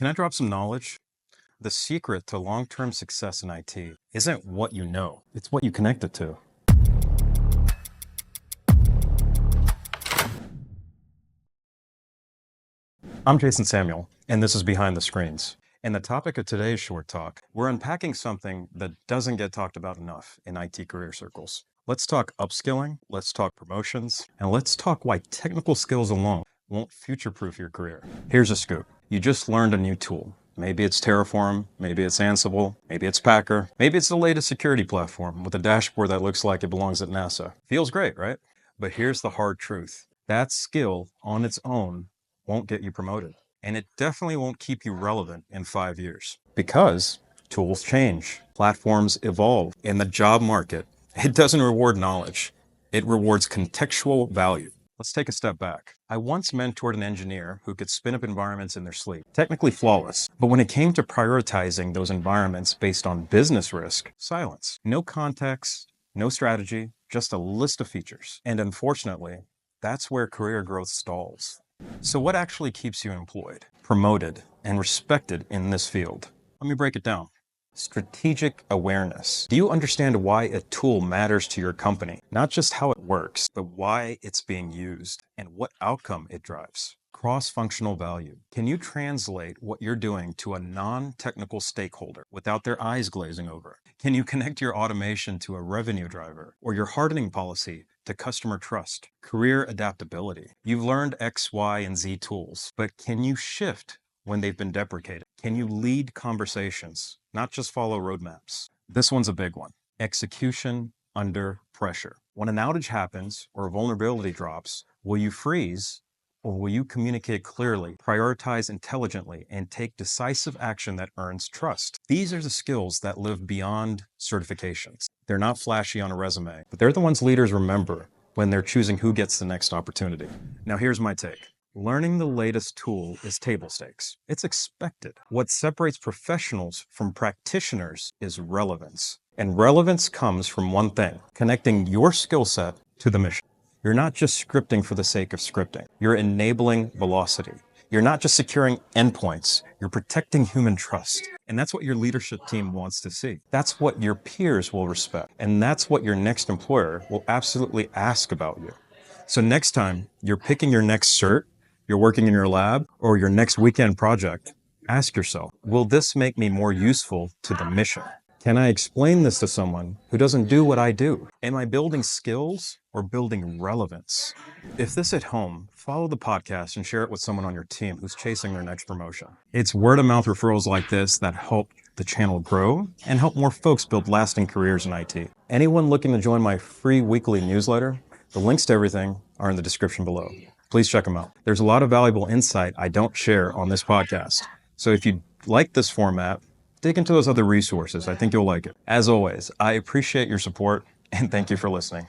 Can I drop some knowledge? The secret to long-term success in IT isn't what you know, it's what you connect it to. I'm Jason Samuel, and this is Behind the Screens. And the topic of today's short talk, we're unpacking something that doesn't get talked about enough in IT career circles. Let's talk upskilling, let's talk promotions, and let's talk why technical skills alone won't future-proof your career. Here's a scoop. You just learned a new tool. Maybe it's Terraform, maybe it's Ansible, maybe it's Packer, maybe it's the latest security platform with a dashboard that looks like it belongs at NASA. Feels great, right? But here's the hard truth. That skill on its own won't get you promoted. And it definitely won't keep you relevant in 5 years. Because tools change, platforms evolve, and the job market, it doesn't reward knowledge. It rewards contextual value. Let's take a step back. I once mentored an engineer who could spin up environments in their sleep, technically flawless. But when it came to prioritizing those environments based on business risk, silence. No context, no strategy, just a list of features. And unfortunately, that's where career growth stalls. So what actually keeps you employed, promoted, and respected in this field? Let me break it down. Strategic awareness. Do you understand why a tool matters to your company? Not just how it works, but why it's being used and what outcome it drives. Cross-functional value. Can you translate what you're doing to a non-technical stakeholder without their eyes glazing over? Can you connect your automation to a revenue driver or your hardening policy to customer trust? Career adaptability. You've learned X, Y, and Z tools, but can you shift when they've been deprecated? Can you lead conversations, not just follow roadmaps? This one's a big one. Execution under pressure. When an outage happens or a vulnerability drops, will you freeze or will you communicate clearly, prioritize intelligently, and take decisive action that earns trust? These are the skills that live beyond certifications. They're not flashy on a resume, but they're the ones leaders remember when they're choosing who gets the next opportunity. Now here's my take. Learning the latest tool is table stakes. It's expected. What separates professionals from practitioners is relevance. And relevance comes from one thing, connecting your skill set to the mission. You're not just scripting for the sake of scripting. You're enabling velocity. You're not just securing endpoints. You're protecting human trust. And that's what your leadership team wants to see. That's what your peers will respect. And that's what your next employer will absolutely ask about you. So next time you're picking your next cert, you're working in your lab, or your next weekend project, ask yourself, will this make me more useful to the mission? Can I explain this to someone who doesn't do what I do? Am I building skills or building relevance? If this hit home, follow the podcast and share it with someone on your team who's chasing their next promotion. It's word-of-mouth referrals like this that help the channel grow and help more folks build lasting careers in IT. Anyone looking to join my free weekly newsletter, the links to everything are in the description below. Please check them out. There's a lot of valuable insight I don't share on this podcast. So if you like this format, dig into those other resources. I think you'll like it. As always, I appreciate your support and thank you for listening.